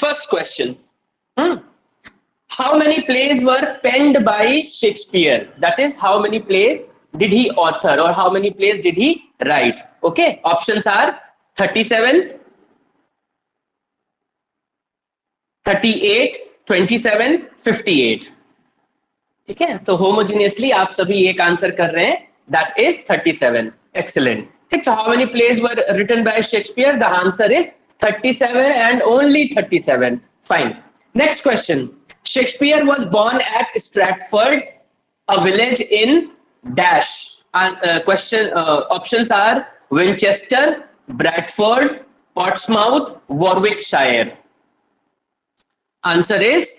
First question. How many plays were penned by Shakespeare? That is, how many plays did he author or how many plays did he write? Okay, options are 37, 38, 27, 58. ठीक है, तो homogeneously आप सभी एक answer कर रहे हैं, that is 37. Excellent. ठीक, so how many plays were written by Shakespeare? The answer is 37 and only 37. Fine. Next question. Shakespeare was born at Stratford, a village in dash. Options are Winchester, Bradford, Portsmouth, Warwickshire. Answer is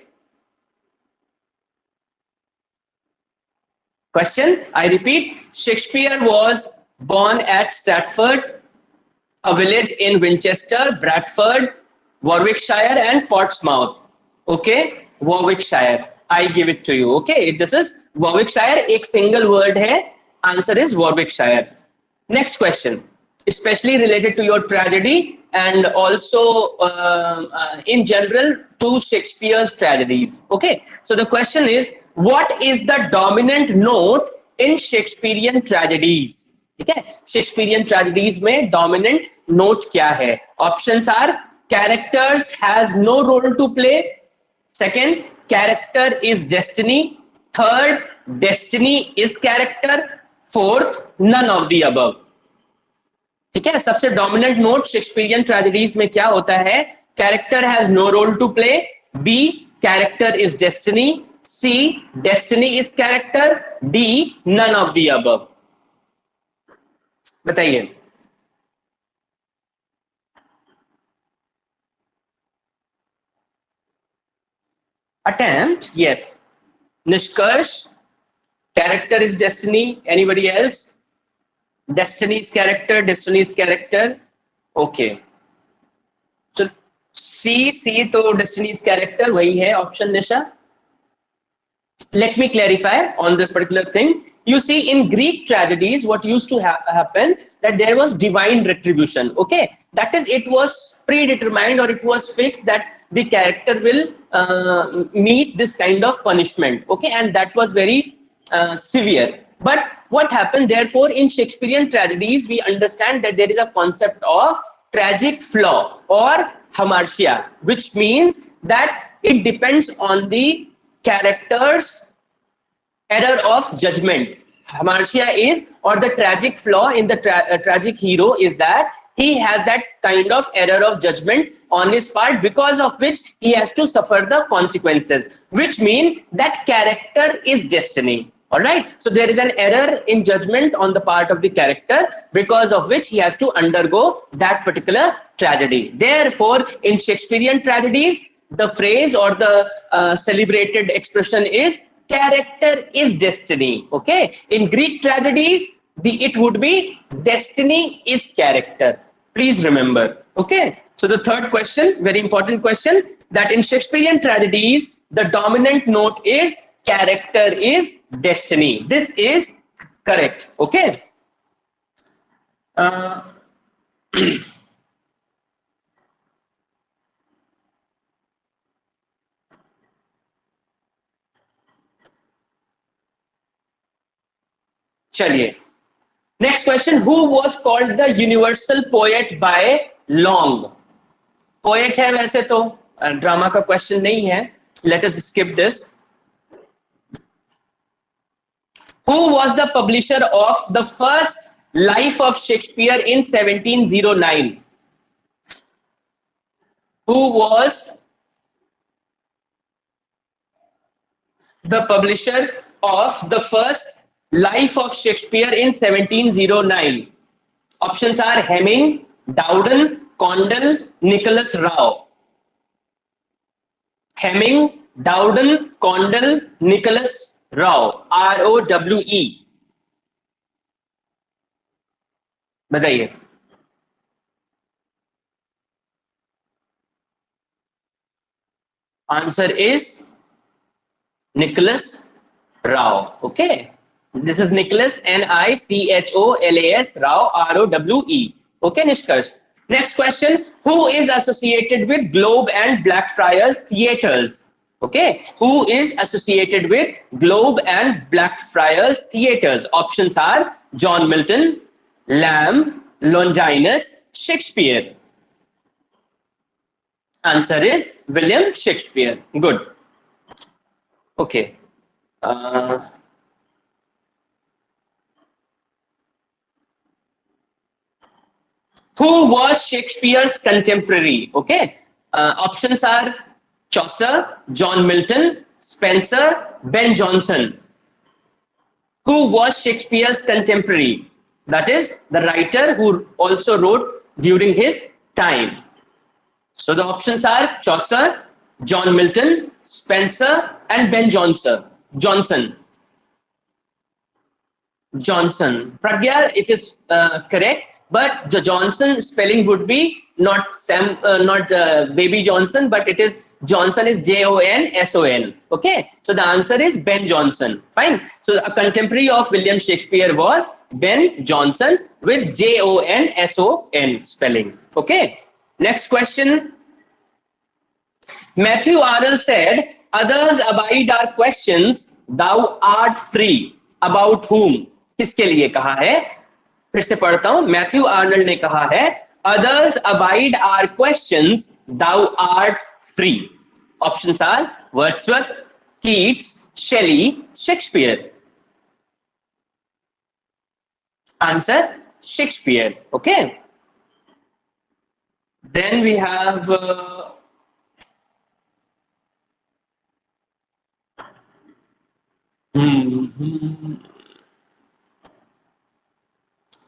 question. I repeat, Shakespeare was born at Stratford, a village in Winchester, Bradford, Warwickshire, and Portsmouth. Okay, Warwickshire. I give it to you. Okay, this is Warwickshire. एक single word है. Answer is Warwickshire. Next question, especially related to your tragedy and also in general to Shakespeare's tragedies. Okay, so the question is, what is the dominant note in Shakespearean tragedies? ठीक है, Shakespearean tragedies में dominant note क्या है? Options are characters has no role to play. Second, character is destiny. Third, destiny is character. Fourth, none of the above. ठीक है, सबसे dominant note Shakespearean tragedies में क्या होता है? Character has no role to play. B, character is destiny. C, destiny is character. D, none of the above. बताइए. Attempt, yes. Nishkarsh, character is destiny. Anybody else? Destiny is character. Destiny is character. Okay. So C तो destiny is character वही है option Nisha. Let me clarify on this particular thing. You see, in Greek tragedies, what used to happen that there was divine retribution. Okay, that is, it was predetermined or it was fixed that the character will meet this kind of punishment. Okay, and that was very severe. But what happened, therefore, in Shakespearean tragedies, we understand that there is a concept of tragic flaw or hamartia, which means that it depends on the character's error of judgment. Hamartia is, or the tragic flaw in the tragic hero is that he has that kind of error of judgment on his part, because of which he has to suffer the consequences, which mean that character is destiny. All right, so there is an error in judgment on the part of the character, because of which he has to undergo that particular tragedy. Therefore, in Shakespearean tragedies, the phrase or the celebrated expression is character is destiny. Okay, in Greek tragedies, it would be destiny is character. Please remember. Okay, so the third question, very important question, that in Shakespearean tragedies, the dominant note is character is destiny. This is correct. Okay. चलिए, next question, who was called the universal poet by Long? Poet है वैसे तो, drama का question नहीं है. Let us skip this. Who was the publisher of the first Life of Shakespeare in 1709? Who was the publisher of the first Life of Shakespeare in 1709? Options are Hemming, Dowden, Condell, Nicholas Rowe. Hemming, Dowden, Condell, Nicholas Rowe. R-O-W-E. बताइए. Answer is Nicholas Rowe. Okay. This is Nicholas, N-I-C-H-O-L-A-S, Rowe, R-O-W-E. Okay, Nishkarsh. Next question. Who is associated with Globe and Blackfriars theaters? Okay, who is associated with Globe and Blackfriars theaters? Options are John Milton, Lamb, Longinus, Shakespeare. Answer is William Shakespeare. Good. Okay. Uh, who was Shakespeare's contemporary? Okay. Options are Chaucer, John Milton, Spencer, Ben Jonson. Who was Shakespeare's contemporary? That is the writer who also wrote during his time. So the options are Chaucer, John Milton, Spencer, and Ben Jonson. Johnson. Johnson. Pragya, it is correct, but the Johnson spelling would be not Sam, not Baby Johnson, but it is Johnson is Jonson. Okay, so the answer is Ben Jonson. Fine. So a contemporary of William Shakespeare was Ben Jonson with Jonson spelling. Okay. Next question. Matthew Arnold said, "Others abide our questions, thou art free." About whom? किसके लिए कहा है? फिर से पढ़ता हूं. Matthew Arnold ने कहा है, "Others abide our questions, thou art free." Options are Wordsworth, Keats, Shelley, Shakespeare. Answer Shakespeare. Okay. Then we have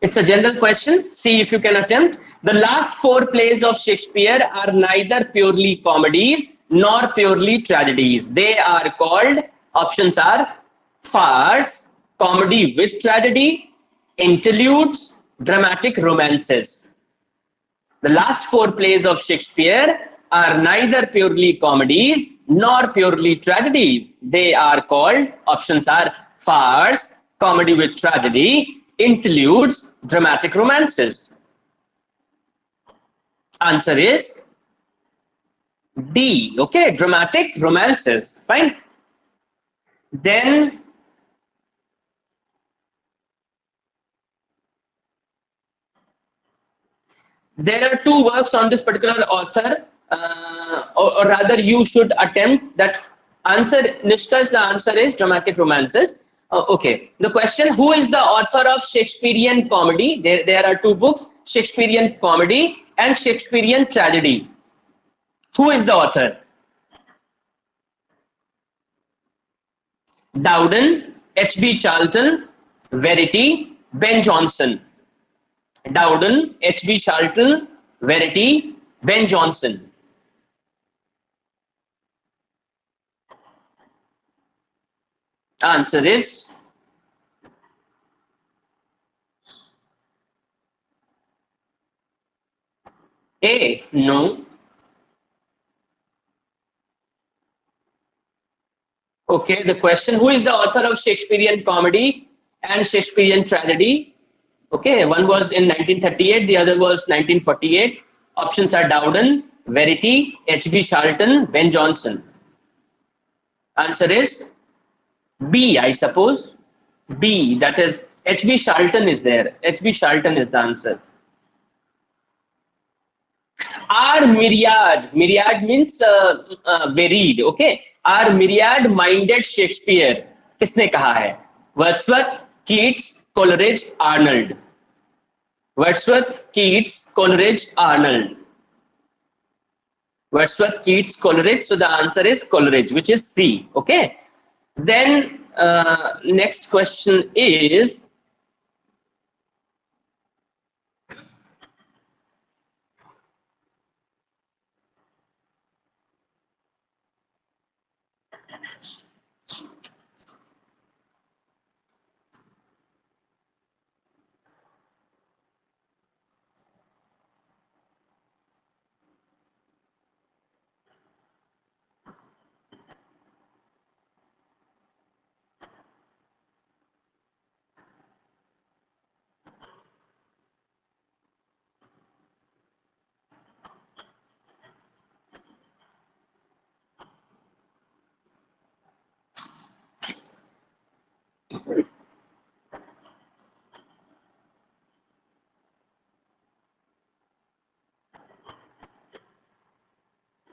it's a general question. See if you can attempt. The last four plays of Shakespeare are neither purely comedies nor purely tragedies. They are called, options are farce, comedy with tragedy, interludes, dramatic romances. The last four plays of Shakespeare are neither purely comedies nor purely tragedies. They are called, options are farce, comedy with tragedy, interludes, dramatic romances. Answer is D. Okay, dramatic romances. Fine. Then there are two works on this particular author, or rather, you should attempt that answer. Nishkash, the answer is dramatic romances. Okay. The question: who is the author of Shakespearean comedy? There are two books: Shakespearean comedy and Shakespearean tragedy. Who is the author? Dowden, H.B. Charlton, Verity, Ben Jonson. Dowden, H.B. Charlton, Verity, Ben Jonson. Answer is A. No. Okay, the question: who is the author of Shakespearean comedy and Shakespearean tragedy? Okay, one was in 1938, the other was 1948. Options are Dowden, Verity, H.B. Charlton, Ben Jonson. Answer is B, I suppose. B, that is H.B. Charlton is there. H.B. Charlton is the answer. Our myriad means varied. Okay, our myriad minded Shakespeare किसने कहा है? Wordsworth, Keats, Coleridge, Arnold. Wordsworth, Keats, Coleridge, Arnold. Wordsworth, Keats, Coleridge. So the answer is Coleridge, which is C. Okay. Then next question is,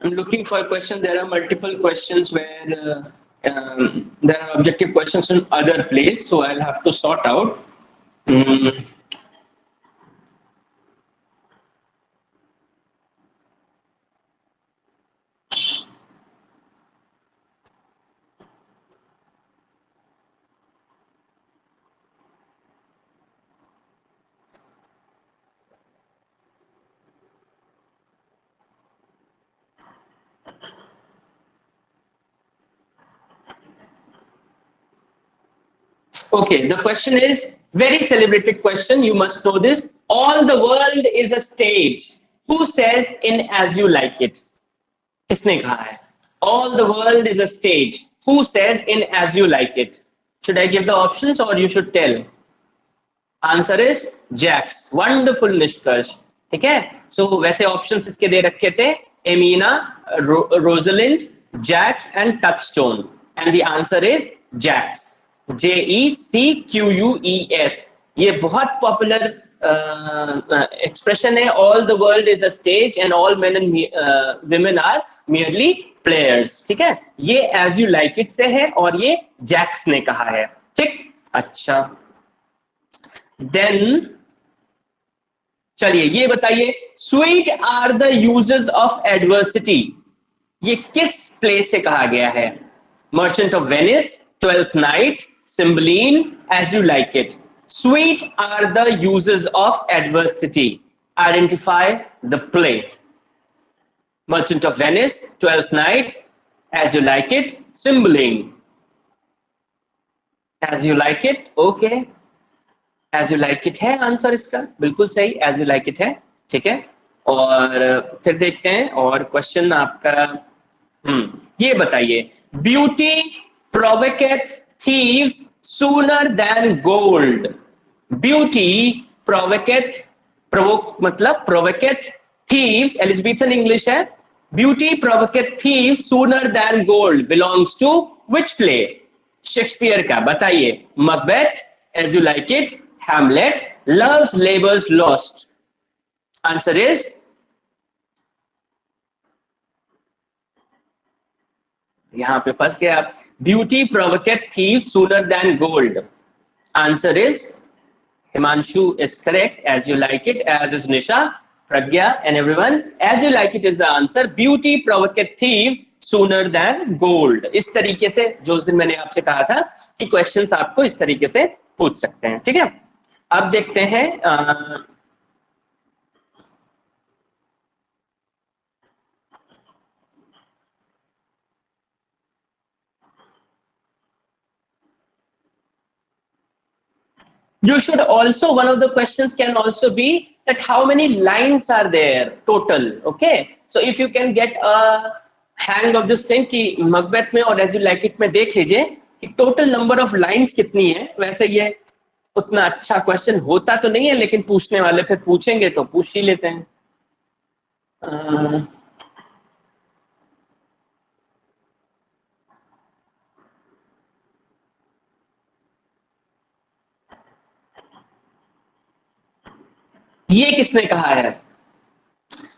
I'm looking for a question. There are multiple questions where there are objective questions in other place, so I'll have to sort out. Mm, Okay, the question is very celebrated question. You must know this. All the world is a stage. Who says in as you like it? किसने कहा है? All the world is a stage. Who says in as you like it? Should I give the options or you should tell? Answer is Jaques. Wonderful निष्कर्ष. ठीक है. सो वैसे options इसके दे रखे थे Amiens, Rosalind, Jaques and Touchstone and the answer is Jaques. JECQUES. ये बहुत पॉपुलर एक्सप्रेशन है. All the world is a stage and all men and women are merely players. ठीक है. ये एज यू लाइक इट से है और ये जैक्स ने कहा है. ठीक. अच्छा, देन चलिए ये बताइए, sweet are the uses of adversity. ये किस प्ले से कहा गया है? Merchant of Venice, Twelfth Night, Cymbeline, As You Like It. Sweet are the uses of adversity. Identify the play. Merchant of Venice, Twelfth Night, As You Like It, Cymbeline. As You Like It. Okay, As You Like It है answer इसका. बिल्कुल सही, as You Like It है. ठीक है. और फिर देखते हैं और क्वेश्चन आपका. ये बताइए, beauty provoketh thieves sooner than gold. Beauty provoketh, provoke मतलब प्रोवोकेट थीव्स, एलिजाबेथन इंग्लिश है. Beauty provoketh thieves sooner than gold belongs to which play? Shakespeare का. बताइए. Macbeth, As You Like It, Hamlet, Love's Labour's Lost. Answer is यहां पे फंस गया आप. Beauty provoked thieves sooner than gold. Answer is Himanshu is correct. As you like it, as is Nisha, Pragya and everyone. As you like it is the answer. Beauty provoked thieves sooner than gold. इस तरीके से जो उस दिन मैंने आपसे कहा था कि क्वेश्चंस आपको इस तरीके से पूछ सकते हैं. ठीक है. अब देखते हैं you should also, one of the questions can also be that how many lines are there total. Okay, so if you can get a hang of this thing कि मकबेथ में और एज यू लाइक इट में देख लीजिए कि total number of lines कितनी है. वैसे ये उतना अच्छा क्वेश्चन होता तो नहीं है, लेकिन पूछने वाले फिर पूछेंगे तो पूछ ही लेते हैं. ये किसने कहा है?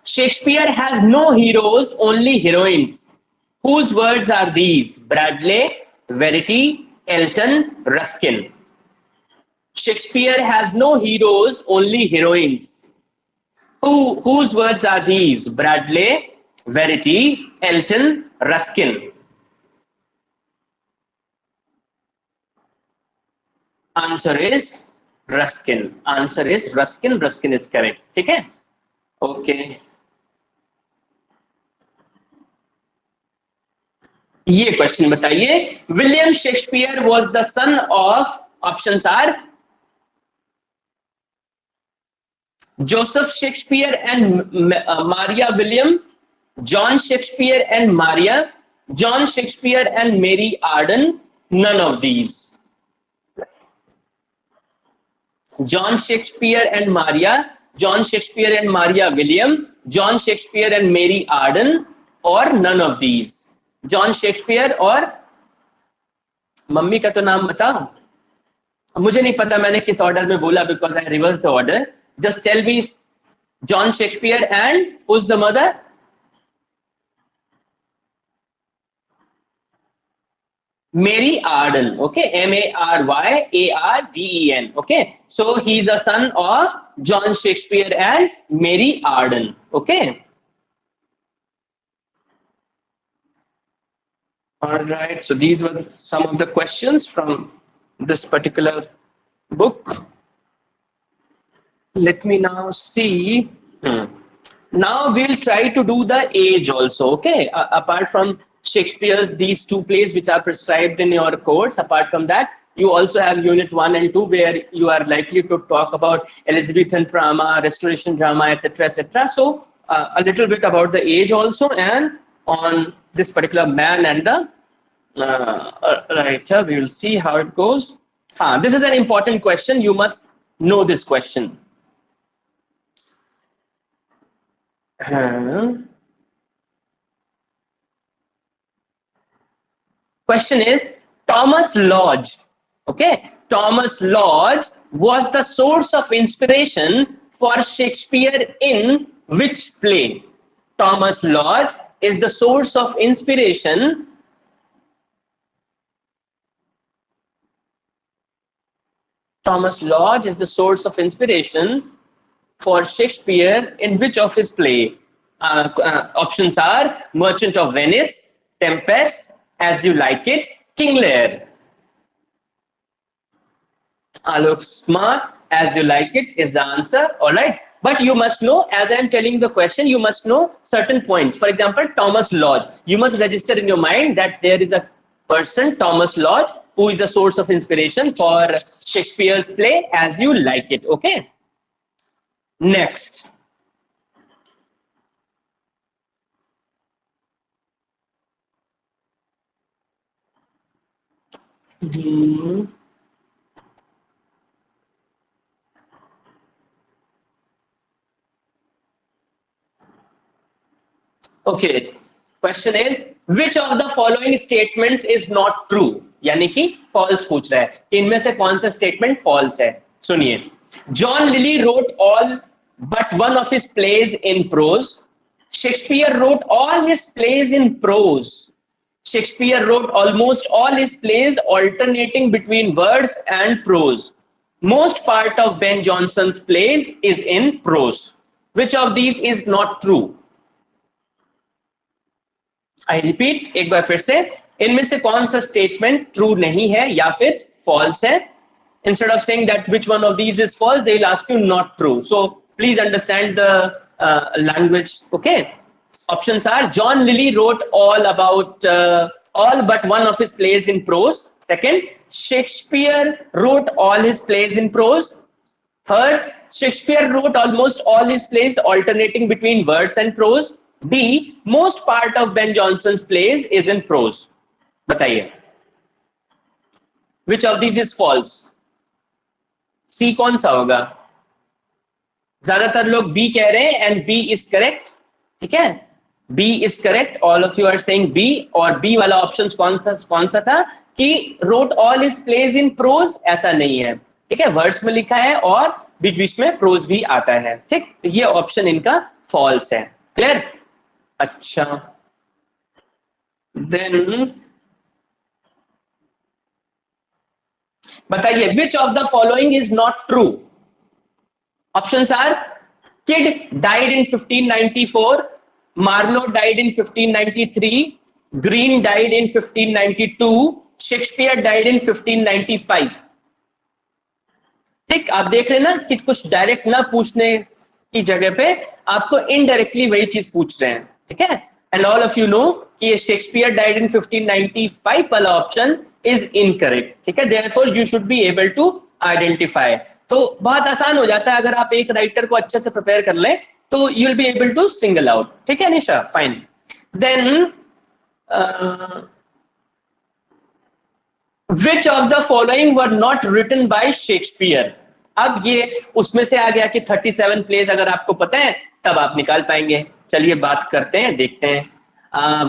Shakespeare has no heroes, only heroines. Whose words are these? Bradley, Verity, Elton, Ruskin. Shakespeare has no heroes, only heroines. Whose words are these? Bradley, Verity, Elton, Ruskin. Answer is Ruskin. Answer is Ruskin. Ruskin is correct. ठीक है. Okay. ये question बताइए, William Shakespeare was the son of. Options are Joseph Shakespeare and Maria William, John Shakespeare and Maria, John Shakespeare and Mary Arden, none of these. John Shakespeare and Maria, John Shakespeare and Maria William, John Shakespeare and Mary Arden, और none of these. John Shakespeare और mummy का तो नाम बताओ. मुझे नहीं पता मैंने किस ऑर्डर में बोला, because I reverse the order. Just tell me John Shakespeare and who's the mother. Mary Arden, okay, Maryaarden, okay. So he's a son of John Shakespeare and Mary Arden, okay. All right, so these were some of the questions from this particular book. Let me now see. Now we'll try to do the age also, okay? Apart from Shakespeare's these two plays which are prescribed in your course, apart from that, you also have unit 1 and 2 where you are likely to talk about Elizabethan drama, restoration drama, etc., etc. So a little bit about the age also, and on this particular man and the writer, we will see how it goes. This is an important question. You must know this question. Question is Thomas Lodge. Okay, Thomas Lodge was the source of inspiration for Shakespeare in which play? Thomas Lodge is the source of inspiration. Thomas Lodge is the source of inspiration for Shakespeare in which of his play? Options are Merchant of Venice, Tempest, As You Like It, King Lear. Look smart. As You Like It is the answer. All right. But you must know, as I am telling the question, you must know certain points. For example, Thomas Lodge. You must register in your mind that there is a person, Thomas Lodge, who is a source of inspiration for Shakespeare's play As You Like It. Okay. Next. Okay. Question is, which of the following statements is not true? यानी कि false पूछ रहा है. इनमें से कौन सा statement false है? सुनिए. John Lilly wrote all but one of his plays in prose. Shakespeare wrote all his plays in prose. Shakespeare wrote almost all his plays alternating between verse and prose. Most part of Ben Jonson's plays is in prose. Which of these is not true? I repeat, एक बार फिर से, इनमें से कौन सा statement true नहीं है या फिर false है? Instead of saying that which one of these is false, they will ask you not true. So please understand the language. Okay. Options are John Lilly wrote all but one of his plays in prose. Second, Shakespeare wrote all his plays in prose. Third, Shakespeare wrote almost all his plays alternating between verse and prose. D, most part of Ben Jonson's plays is in prose. बताइए. Which of these is false? C कौन सा होगा? ज्यादातर लोग B कह रहे हैं and B is correct. ठीक है? B is correct. All of you are saying B, और B वाला ऑप्शन कौन सा था कि wrote all his plays in prose? ऐसा नहीं है. ठीक है? वर्स में लिखा है और बीच बीच में प्रोज भी आता है. ठीक, ये ऑप्शन इनका फॉल्स है. क्लियर? अच्छा, देन बताइए which of the following is not true? Options are Kidd died in 1594, Marlowe died in 1593, Green died in 1592, Shakespeare died in 1595. ठीक, आप देख रहे ना कि कुछ डायरेक्ट ना पूछने की जगह पे आपको इनडायरेक्टली वही चीज पूछ रहे हैं. ठीक है? And all of you know कि ये शेक्सपियर डाइड इन 1595 वाला ऑप्शन इज इनकरेक्ट. ठीक है? Therefore you should be able to identify. तो बहुत आसान हो जाता है अगर आप एक राइटर को अच्छे से प्रिपेयर कर लें तो you will be able to single out. ठीक है Nisha? Fine. Then Which of the following were not written by Shakespeare? अब ये उसमें से आ गया कि 37 प्लेज अगर आपको पता है तब आप निकाल पाएंगे. चलिए बात करते हैं, देखते हैं.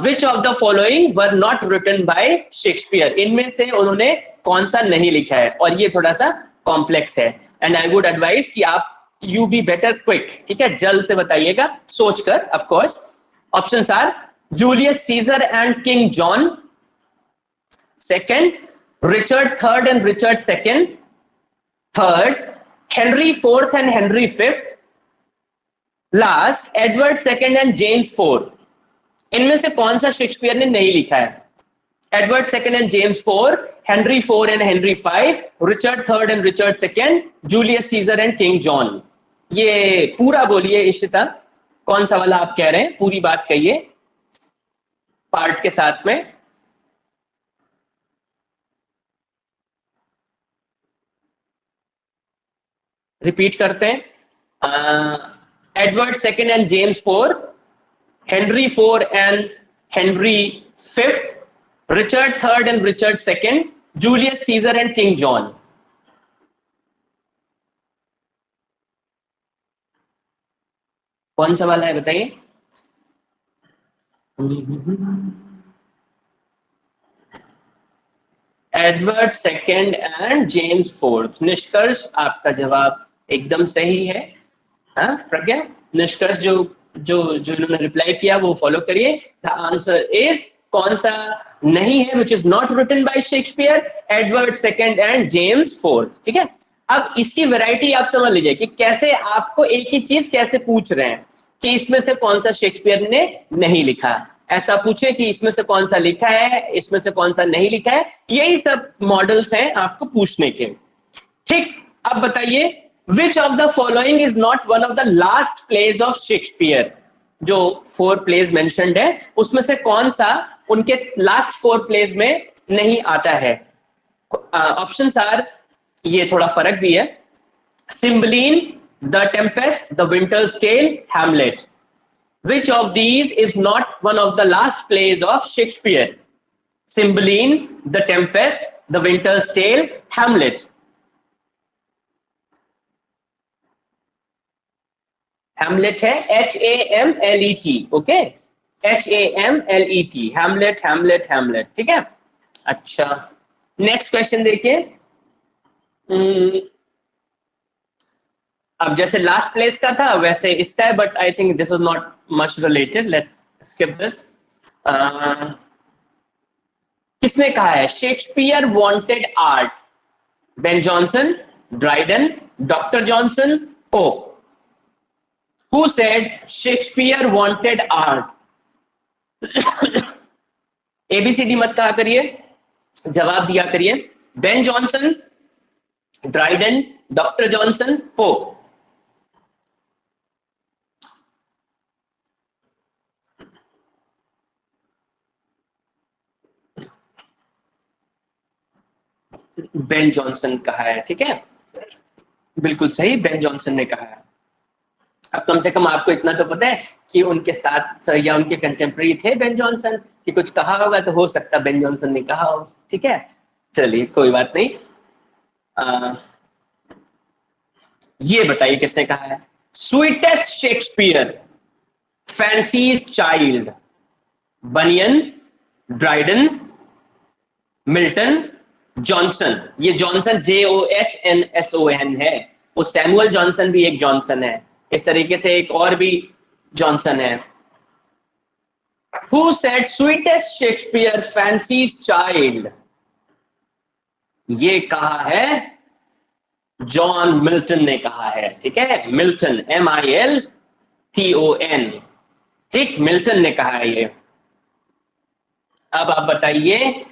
Which of the following were not written by Shakespeare? इनमें से उन्होंने कौन सा नहीं लिखा है? और ये थोड़ा सा कॉम्प्लेक्स है एंड आई वुड एडवाइस कि आप यू बी बेटर क्विक. ठीक है? जल्द से बताइएगा, सोचकर. Of course options are Julius Caesar and King John, second, Richard III and Richard II, third, Henry IV and Henry V, last Edward second and James fourth. इनमें से कौन सा शेक्सपियर ने नहीं लिखा है? Edward second and James fourth, Henry four and Henry five, Richard third and Richard second, Julius Caesar and King John. ये पूरा बोलिए इशिता, कौन सा वाला आप कह रहे हैं? पूरी बात कहिए पार्ट के साथ में. रिपीट करते हैं. Edward II and James IV, Henry IV and Henry V, Richard III and Richard II, Julius Caesar and King John. कौन सा वाला है बताइए? Edward second and James fourth. निष्कर्ष आपका जवाब एकदम सही है. हाँ प्रज्ञा, निष्कर्ष जो जो जो इन्होंने रिप्लाई किया वो फॉलो करिए. द आंसर इज कौन सा नहीं है, which is not written by Shakespeare? Edward second and James fourth. ठीक है. अब इसकी वैरायटी आप समझ लीजिए कि कैसे आपको एक ही चीज कैसे पूछ रहे हैं कि इसमें से कौन सा शेक्सपियर ने नहीं लिखा. ऐसा पूछे कि इसमें से कौन सा लिखा है, इसमें से कौन सा नहीं लिखा है. यही सब मॉडल्स हैं आपको पूछने के. ठीक. अब बताइए, which of the following is not one of the last plays of Shakespeare? जो 4 plays mentioned है उसमें से कौन सा उनके लास्ट 4 plays में नहीं आता है? ऑप्शंस आर, ये थोड़ा फर्क भी है, Cymbeline, The Tempest, The Winter's Tale, Hamlet. Which of these is not one of the last plays of Shakespeare? Cymbeline, The Tempest, The Winter's Tale, Hamlet. Hamlet है HAMLET. Okay, HAMLET, Hamlet Hamlet Hamlet. ठीक है. अच्छा, next question देखिए. अब जैसे last place का था वैसे इसका है, but I think this is not much related. Let's skip this. किसने कहा है Shakespeare wanted art? Ben Jonson, Dryden, doctor Johnson, pope. Who said Shakespeare wanted art? ABCD मत कहा करिए, जवाब दिया करिए. Ben Jonson, Dryden, doctor Johnson, pope. Ben Jonson कहा है. ठीक है, बिल्कुल सही, बेन जॉनसन ने कहा है. अब कम से कम आपको इतना तो पता है कि उनके साथ या उनके कंटेम्प्रेरी थे बेन जॉनसन, कि कुछ कहा होगा तो हो सकता बेन जॉनसन ने कहा हो. ठीक है, चलिए कोई बात नहीं. ये बताइए किसने कहा है स्वीटेस्ट शेक्सपियर, फैंसीज चाइल्ड, बनियन, ड्राइडन, मिल्टन, जॉनसन. ये जॉनसन JOHNSON है. वो सैमुअल जॉनसन भी एक जॉनसन है. इस तरीके से एक और भी जॉनसन है. Who said sweetest Shakespeare fancies child? ये कहा है जॉन मिल्टन ने कहा है. ठीक है, मिल्टन, MILTON. ठीक, मिल्टन ने कहा है ये. अब आप बताइए,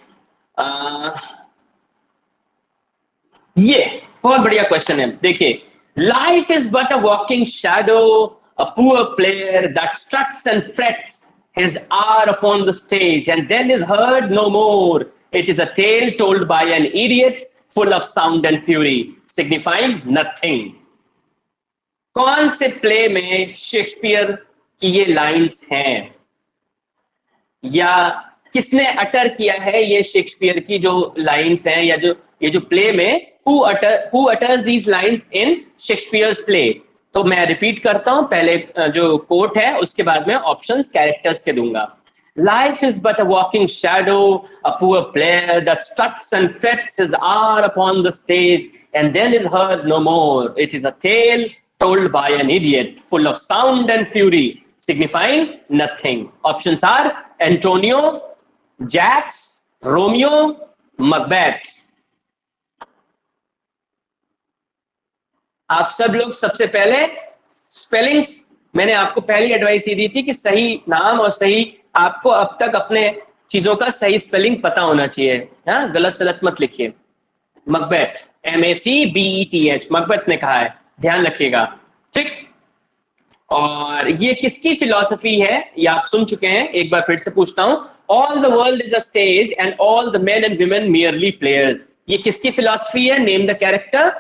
ये बहुत बढ़िया क्वेश्चन है. देखिए, life is but a walking shadow, a poor player that struts and frets his hour upon the stage and then is heard no more. It is a tale told by an idiot, full of sound and fury, signifying nothing. कौन से play में Shakespeare की ये lines हैं, या किसने अटर किया है ये शेक्सपियर की जो लाइंस हैं, या जो ये जो प्ले में who utters these lines in Shakespeare's play? तो मैं रिपीट करता हूं, पहले जो कोट है उसके बाद में ऑप्शंस कैरेक्टर्स के दूंगा. Life is but a walking shadow, a poor player that struts and frets his hour upon the stage and then is heard no more. It is a tale told by an idiot, full of sound and fury, signifying nothing. Options are Antonio, Jax, Romeo, मकबेथ। आप सब लोग सबसे पहले spellings, मैंने आपको पहली advice ये दी थी कि सही नाम और सही, आपको अब तक अपने चीजों का सही स्पेलिंग पता होना चाहिए। हाँ, गलत सलत मत लिखिए। मकबेथ, MACBETH, मकबेथ ने कहा है, ध्यान रखिएगा। ठीक, और ये किसकी फिलॉसफी है, ये आप सुन चुके हैं, एक बार फिर से पूछता हूं। All the world is a stage and all the men and women merely players, ये किसकी फिलॉसफी है? Name the character.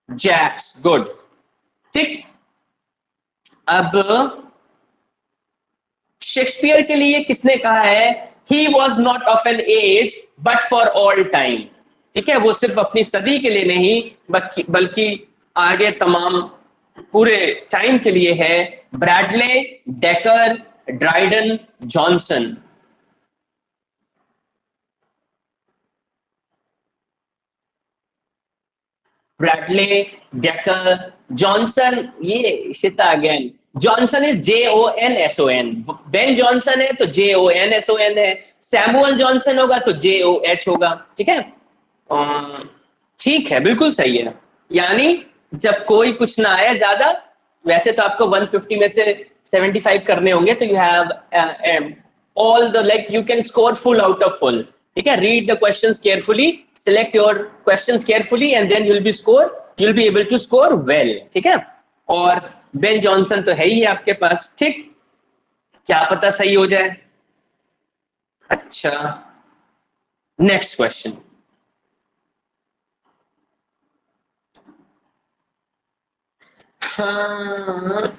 Jaques, good. ठीक, अब शेक्सपियर के लिए किसने कहा है he was not of an age but for all time? ठीक है, वो सिर्फ अपनी सदी के लिए नहीं बल्कि आगे तमाम पूरे टाइम के लिए है। Bradley, Dekker, Dryden, Jonson. Bradley, Dekker, Jonson, ये शिता again. Johnson is JONSON, Ben Jonson है तो JONSON है। सैमुअल जॉनसन होगा तो JOH होगा। ठीक है, ठीक है, बिल्कुल सही है। यानी जब कोई कुछ ना आए ज्यादा, वैसे तो आपको 150 में से 75 करने होंगे, तो you have all the, like you can score full out of full. ठीक है, read the questions carefully, select your questions carefully and then you will be able to score well. ठीक है, और बेन जॉनसन तो है ही आपके पास। ठीक, क्या पता सही हो जाए। अच्छा, नेक्स्ट क्वेश्चन। हाँ,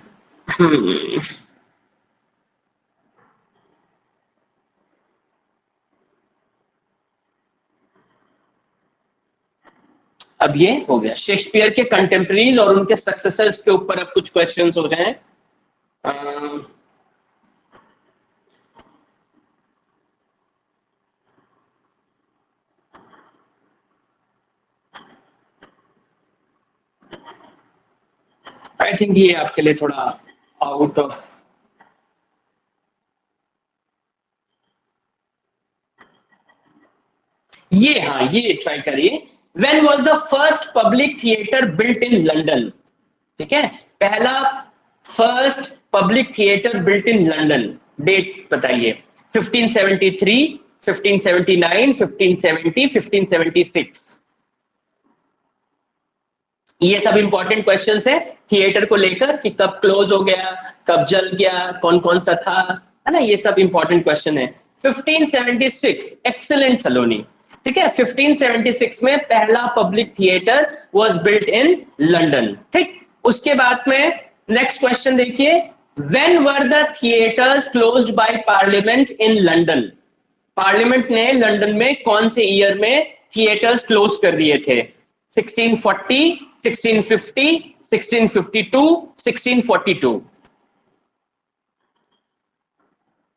अब ये हो गया शेक्सपियर के कंटेम्प्रेरीज और उनके सक्सेसर्स के ऊपर अब कुछ क्वेश्चंस हो जाएं। आई थिंक ये आपके लिए थोड़ा आउट ऑफ, ये हाँ, ये ट्राई करिए। When was the first public theatre built in London? ठीक है, पहला first public theatre built in London, date बताइए। 1573, 1579, 1570, 1576। ये सब इंपॉर्टेंट क्वेश्चंस है थिएटर को लेकर, कि कब क्लोज हो गया, कब जल गया, कौन कौन सा था, है ना, ये सब इंपॉर्टेंट क्वेश्चन है। 1576, एक्सेलेंट सलोनी। ठीक है, 1576 में पहला public theatre was built in London. ठीक, उसके बाद में नेक्स्ट क्वेश्चन देखिए, when were the theatres closed by parliament in London? Parliament ने लंदन में कौन से ईयर में थिएटर्स क्लोज कर दिए थे? 1640, 1650, 1652, 1642।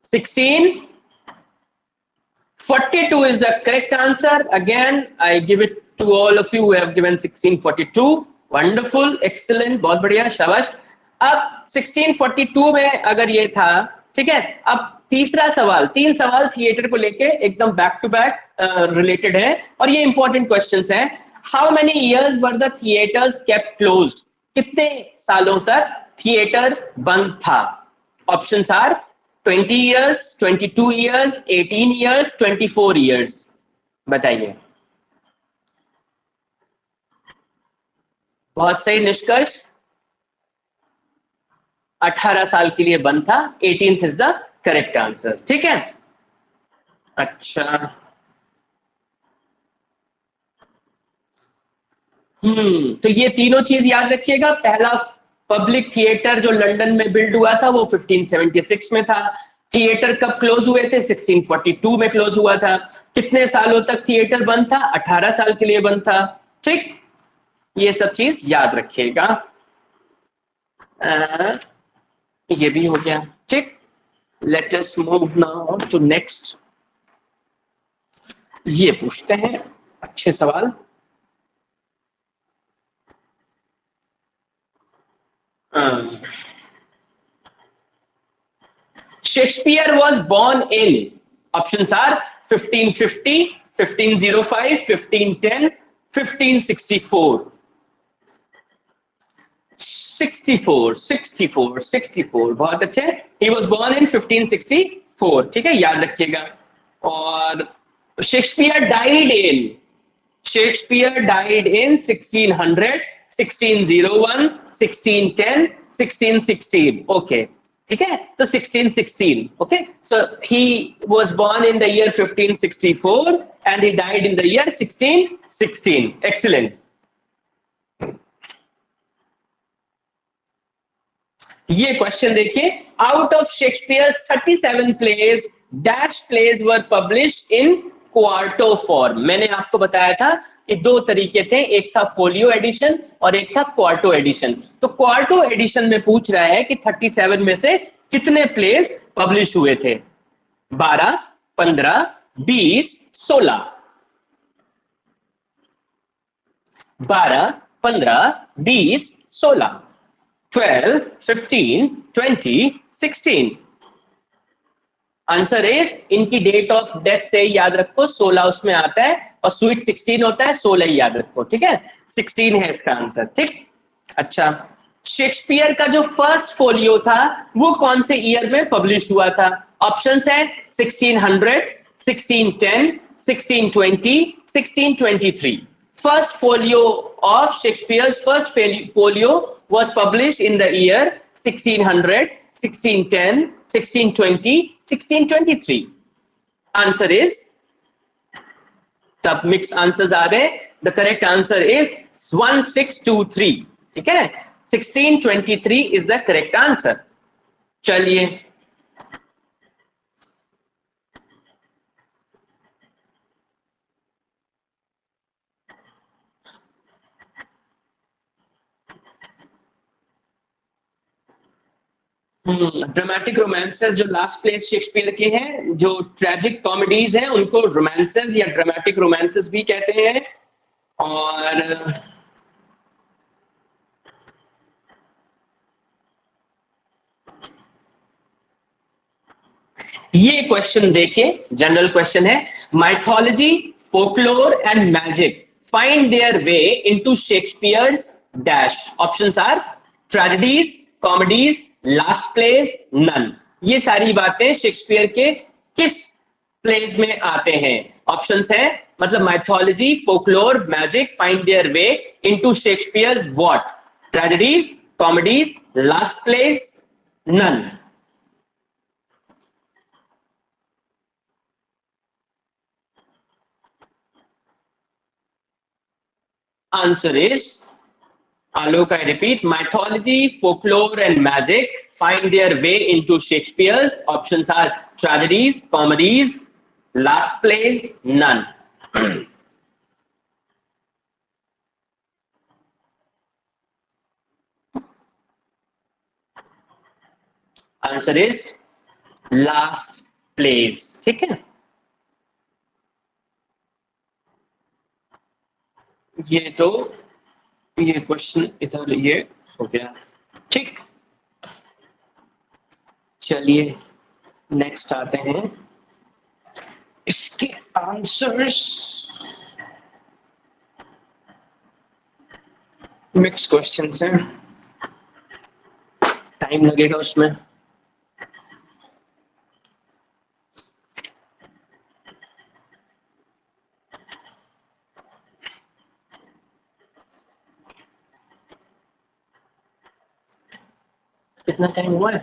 1642 is the correct answer. Again, I give it to all of you who have given 1642. Wonderful, excellent, बहुत बढ़िया, शाबाश। अब 1642 में अगर ये था, ठीक है, अब तीसरा सवाल, तीन सवाल थिएटर को लेके एकदम बैक टू बैक रिलेटेड है, और ये इंपॉर्टेंट क्वेश्चंस हैं। How many years were the theatres kept closed? कितने सालों तक थिएटर बंद था? Options are 20 years, 22 years, 18 years, 24 years। बताइए। बहुत सही निष्कर्ष, 18 साल के लिए बंद था। 18th is the correct answer. ठीक है, अच्छा, तो ये तीनों चीज याद रखिएगा। पहला पब्लिक थिएटर जो लंदन में बिल्ड हुआ था वो 1576 में था। थिएटर कब क्लोज हुए थे? 1642 में क्लोज हुआ था। कितने सालों तक थिएटर बंद था? 18 साल के लिए बंद था। ठीक, ये सब चीज याद रखिएगा। ये भी हो गया। ठीक, let us move now to next. ये पूछते हैं अच्छे सवाल। Shakespeare was born in, options are 1550, 1505, 1510, 1564, 64 बहुत अच्छे। He was born in 1564, ठीक है, याद रखिएगा। और शेक्सपियर died in 1600, 1601, 1610, 1616, okay, ठीक है, तो 1616, okay, so he was born in the year 1564 and he died in the year 1616, excellent। ये क्वेश्चन देखिए, out of Shakespeare 37 plays dash plays were published in quarto form. मैंने आपको बताया था कि दो तरीके थे, एक था फोलियो एडिशन और एक था क्वार्टो एडिशन। तो क्वार्टो एडिशन में पूछ रहा है कि 37 में से कितने प्लेज पब्लिश हुए थे? 12, 15, 20, 16। 12, 15, 20, 16, 12, 15, 20, 16। आंसर इज, इनकी डेट ऑफ डेथ से याद रखो, 16 उसमें आता है और स्वीट 16 होता है, 16 ही याद रखो, ठीक है, 16 है इसका आंसर, ठीक। अच्छा, शेक्सपियर का जो फर्स्ट फोलियो था वो कौन से ईयर में पब्लिश हुआ था? ऑप्शंस है 1600, 1610, 1620, 1623। First folio of Shakespeare's first folio was published in the year 1600, 1610, 1620, 1623. Answer is, सब mixed answers आ रहे हैं। The correct answer is 1623, ठीक है, 1623 is the correct answer। चलिए, ड्रामेटिक रोमांसेस जो लास्ट प्लेस शेक्सपियर के हैं, जो ट्रेजिक कॉमेडीज हैं उनको रोमांसेस या ड्रामेटिक रोमांसेस भी कहते हैं। और ये क्वेश्चन देखिए, जनरल क्वेश्चन है, mythology, folklore and magic find their way into Shakespeare's dash. Options are tragedies, comedies, last place, none. ये सारी बातें शेक्सपियर के किस प्लेस में आते हैं? ऑप्शंस है, मतलब mythology, folklore, magic find their way into Shakespeare's what? Tragedies, comedies, last place, none. Answer is, Alok, I repeat, mythology, folklore, and magic find their way into Shakespeare's. Options are tragedies, comedies, last plays, none. Answer is last plays, ठीक है। ये question इधर ये हो गया, ठीक। चलिए next आते हैं, इसके आंसर्स मिक्स क्वेश्चंस हैं, टाइम लगेगा उसमें। कितना टाइम हुआ है?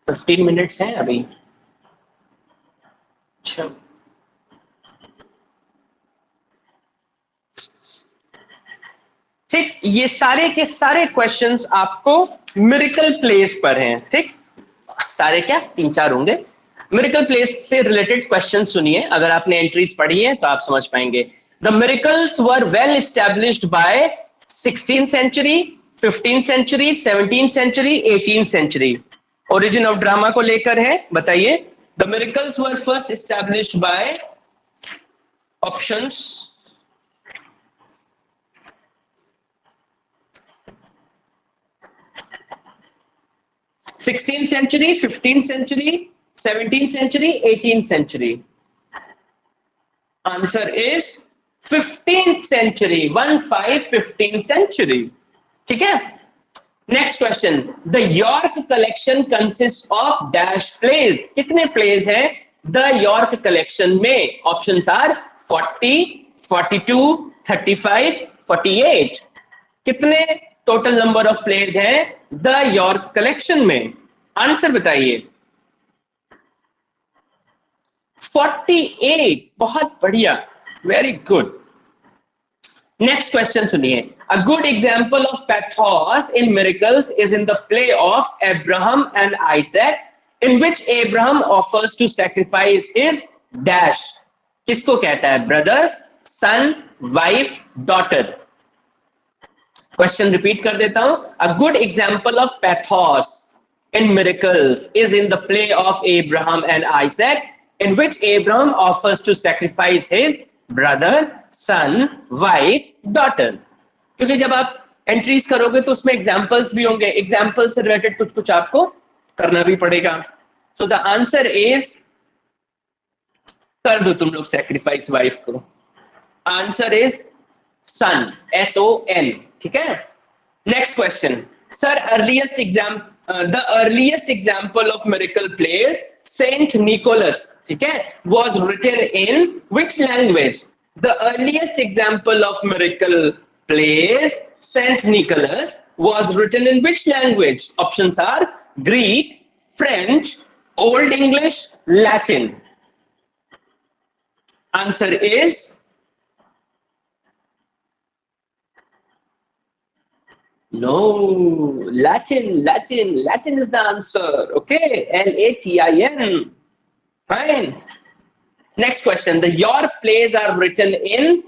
15 मिनट्स हैं अभी। अच्छा, ठीक, ये सारे के सारे क्वेश्चंस आपको मिरेकल प्लेस पर हैं, ठीक। सारे क्या, 3-4 होंगे। मिरेकल प्लेस से रिलेटेड क्वेश्चन सुनिए, अगर आपने एंट्रीज पढ़ी है तो आप समझ पाएंगे। The miracles were well established by 16th century, 15th century, 17th century, 18th century. Origin of drama को लेकर है, बताइए। The miracles were first established by, options 16th century, 15th century, 17th century, 18th century? Answer is 15th century. 15th century. ठीक है? Next question. The York collection consists of dash plays. कितने plays हैं The York collection में? Options are 40, 42, 35, 48. कितने total number of plays हैं The York collection में? Answer बताइए। 48. बहुत बढ़िया, वेरी गुड। नेक्स्ट क्वेश्चन सुनिए। A good example of pathos in miracles is in the play of Abraham and Isaac, in which Abraham offers to sacrifice his dash. किसको कहता है? Brother, सन, wife, daughter. Question repeat कर देता हूं। A good example of pathos in miracles is in the play of Abraham and Isaac, in which Abraham offers to sacrifice his brother, son, wife, daughter. क्योंकि जब आप entries करोगे तो उसमें examples भी होंगे, एग्जाम्पल से रिलेटेड कुछ कुछ आपको करना भी पड़ेगा। सो द आंसर इज, कर दो तुम लोग सैक्रिफाइस वाइफ को। Answer is son, SON। ठीक है? Next question. Sir, earliest example the earliest example of miracle plays, Saint Nicholas, ठीक है, was written in which language? The earliest example of miracle plays, Saint Nicholas, was written in which language? Options are Greek, French, Old English, Latin. Answer is no, Latin. Latin is the answer. Okay, LATIN. Fine. Next question. The York plays are written in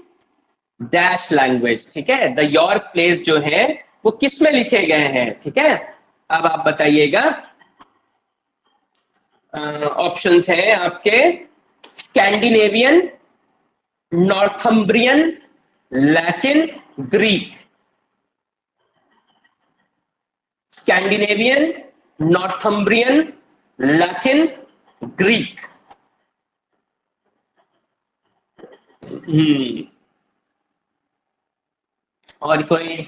dash language. ठीक है? The York plays जो है वो किस में लिखे गए हैं? ठीक है? अब आप बताइएगा। ऑप्शंस है आपके Scandinavian, Northumbrian, Latin, Greek. Scandinavian, Northumbrian, Latin, Greek. और कोई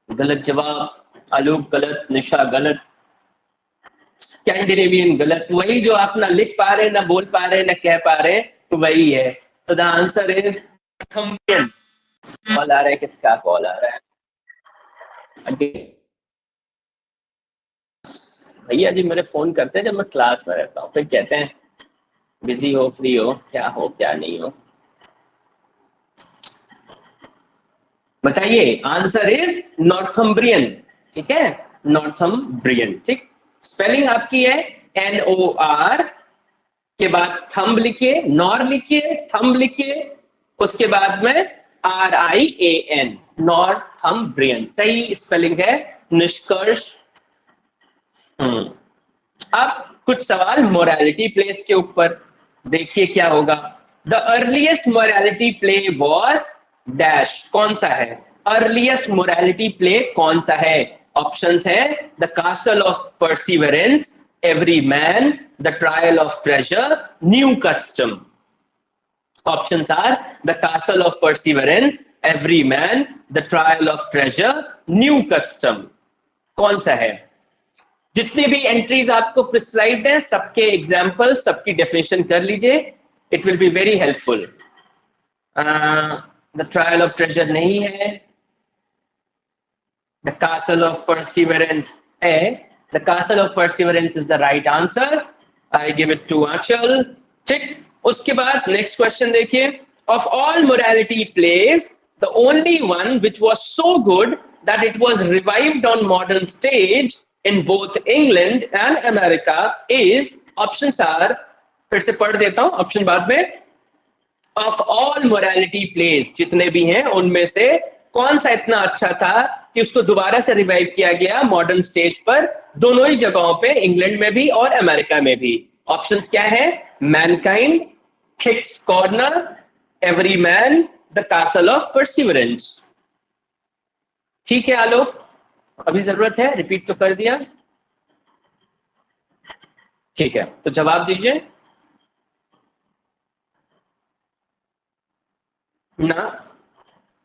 गलत जवाब? आलोक गलत, निशा गलत, स्कैंडिनेवियन गलत। वही जो आप ना लिख पा रहे, ना बोल पा रहे, ना कह पा रहे, तो वही है। So the answer is Northumbrian. Call आ रहा है, किसका कॉल आ रहा है? भैया जी मेरे फोन करते हैं जब मैं क्लास में रहता हूँ, फिर कहते हैं बिजी हो, फ्री हो, क्या नहीं हो। बताइए। Answer is Northumbrian. ठीक है? नॉर्थम्ब्रियन। ठीक। स्पेलिंग आपकी है NOR के बाद थंब लिखिए, नॉर लिखिए, थंब लिखिए, उसके बाद में RIAN, नॉर्थम्ब्रियन। सही स्पेलिंग है। निष्कर्ष। अब कुछ सवाल मोरालिटी प्लेस के ऊपर, देखिए क्या होगा। The earliest morality play was dash. कौन सा है? अर्लीस्ट मोरालिटी प्ले कौन सा है? ऑप्शंस है the castle of perseverance, every man, the trial of treasure, new custom. Options are the castle of perseverance, every man, the trial of treasure, new custom. कौन सा है? जितनी भी एंट्रीज आपको प्रिस्क्राइब्ड है, सबके एग्जाम्पल, सबकी डेफिनेशन कर लीजिए। It will be very helpful. The trial of treasure नहीं है, द कासल ऑफ परसिवरेंस है। The castle of perseverance is the right answer. I give it to Anchal. ठीक। उसके बाद नेक्स्ट क्वेश्चन देखिए। Of all morality plays, the only one which was so good that it was revived on modern stage in both England and America is, options are, फिर से पढ़ देता हूं, option बाद में। of all morality plays, जितने भी हैं उनमें से कौन सा इतना अच्छा था कि उसको दोबारा से रिवाइव किया गया मॉडर्न स्टेज पर, दोनों ही जगहों पे, इंग्लैंड में भी और अमेरिका में भी। ऑप्शंस क्या है? Mankind, Hicks corner, every man, the castle of perseverance. ठीक है आलोक, अभी जरूरत है, रिपीट तो कर दिया। ठीक है, तो जवाब दीजिए ना।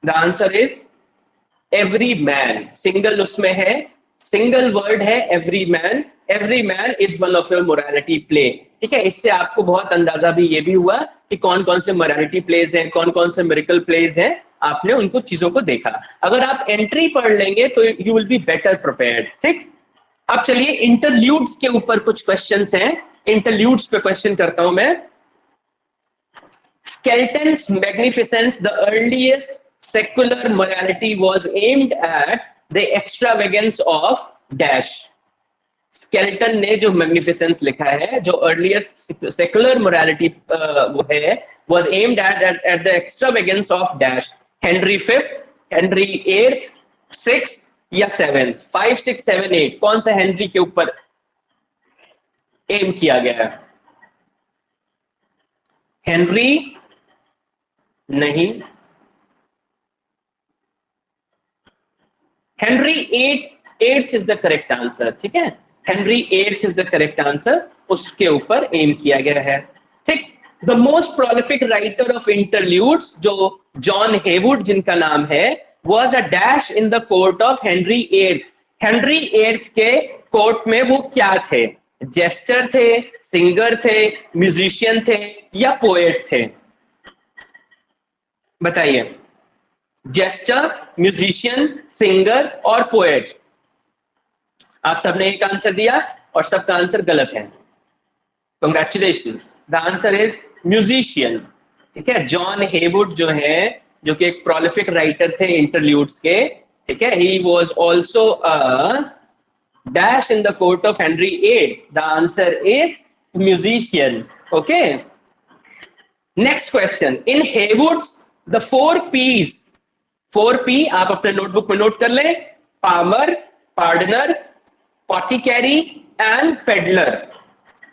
The answer is every man, single उसमें है, सिंगल वर्ड है every man. Every man is one of your morality play. ठीक है, इससे आपको बहुत अंदाजा भी ये भी हुआ कि कौन कौन से मोरालिटी प्लेज हैं, कौन कौन से मिरेकल प्लेज हैं, आपने उनको चीजों को देखा। अगर आप एंट्री पढ़ लेंगे तो you will be better prepared. ठीक, अब चलिए इंटरल्यूड्स के ऊपर कुछ क्वेश्चंस हैं, इंटरल्यूड्स पे क्वेश्चन करता हूं मैं। Skelton's magnificence, the earliest secular morality was aimed at the extravagance of dash. Skelton ने जो मैग्निफिसेंस लिखा है, जो अर्लीस्ट सेकुलर मोरालिटी वो है, was aimed at the extravagance of dash. Henry fifth, Henry eighth, sixth या सेवेंथ? 5, 6, 7, 8 कौन सा हेनरी के ऊपर एम किया गया है? हेनरी नहीं, Henry eight is the correct answer. ठीक है, Henry eight is the correct answer, उसके ऊपर एम किया गया है। ठीक, the most prolific writer of interludes, जो जॉन हेवुड जिनका नाम है, was a dash in the court of Henry eight. Henry eight के कोर्ट में वो क्या थे? जेस्टर थे, सिंगर थे, म्यूजिशियन थे या पोएट थे? बताइए। जेस्टर, म्यूजिशियन, सिंगर और पोएट। आप सबने एक आंसर दिया और सबका आंसर गलत है। Congratulation, the answer is musician. ठीक है, जॉन हेवुड जो है, जो कि एक प्रोलिफिक राइटर थे इंटरल्यूड्स के, ठीक है, he was also a dash in the court of Henry eight. The answer is musician. Okay, next question. In Heywood's the 4 P's, 4 P आप अपने नोटबुक में नोट कर लें। Palmer, pardoner, potycary and pedlar.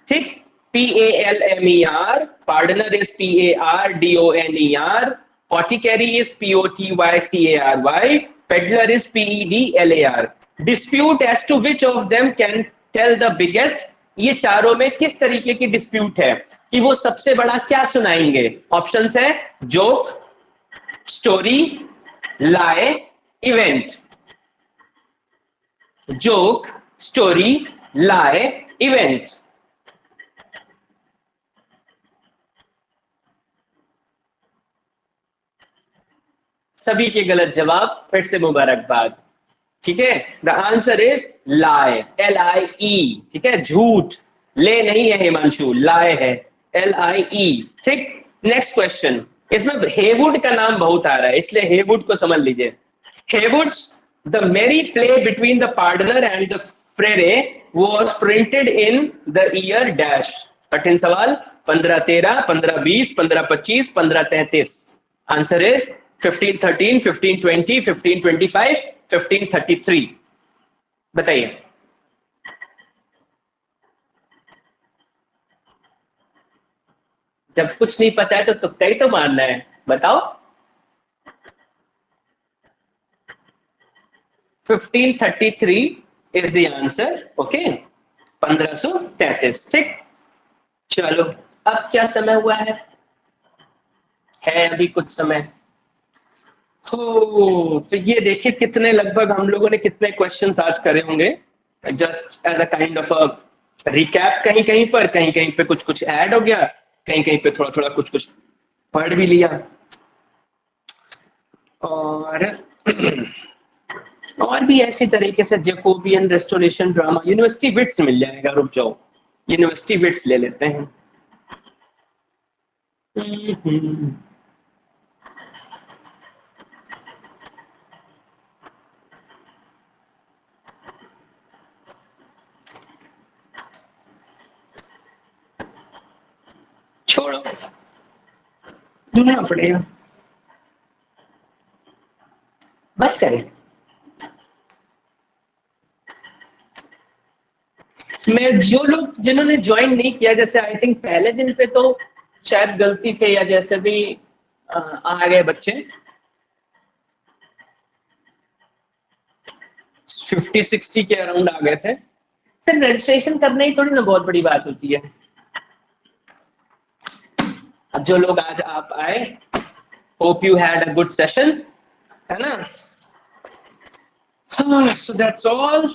ठीक, PALMER, pardoner is PARDONER, potycary is POTYCARY, pedlar is PEDLAR। Dispute as to which of them can tell the biggest. ये चारों में किस तरीके की डिस्प्यूट है कि वो सबसे बड़ा क्या सुनाएंगे? ऑप्शंस है joke, story, lie, event। Joke, story, lie, event। सभी के गलत जवाब, फिर से मुबारकबाद। ठीक है, the answer is lie, LIE। ठीक है, झूठ। ले नहीं है हिमांशु, lie है, LIE। ठीक, नेक्स्ट क्वेश्चन। इसमें हेवुड का नाम बहुत आ रहा है, इसलिए हेवुड को समझ लीजिए। Heywood's the merry play between the pardoner and the frere was printed in the year dash। कठिन सवाल। 1513, 1520, 1525, 1533। Answer is 1513, 1520, 1525, 1533। बताइए। जब कुछ नहीं पता है तो तुक्का ही तो मारना है, बताओ। 1533 इज द आंसर। ओके, 1533। ठीक, चलो अब क्या समय हुआ है अभी कुछ समय। हो, तो ये देखिए कितने, लगभग हम लोगों ने कितने क्वेश्चंस आज करे होंगे, just as a kind of a recap. कहीं कहीं पर, कहीं कहीं पे कुछ कुछ ऐड हो गया, कहीं कहीं पे थोड़ा थोड़ा कुछ कुछ पढ़ भी लिया। और और भी ऐसी तरीके से Jacobean restoration drama, university wits मिल जाएगा, रुक जाओ, यूनिवर्सिटी विट्स ले लेते हैं। छोड़ो, ढूंढना पड़ेगा, बस करें। मैं जो लोग जिन्होंने ज्वाइन नहीं किया, जैसे आई थिंक पहले दिन पे तो शायद गलती से या जैसे भी आ गए बच्चे, 50-60 के अराउंड आ गए थे। सिर्फ रजिस्ट्रेशन करना ही थोड़ी ना बहुत बड़ी बात होती है। अब जो लोग आज आप आए, hope you had a good session, है ना? So that's all.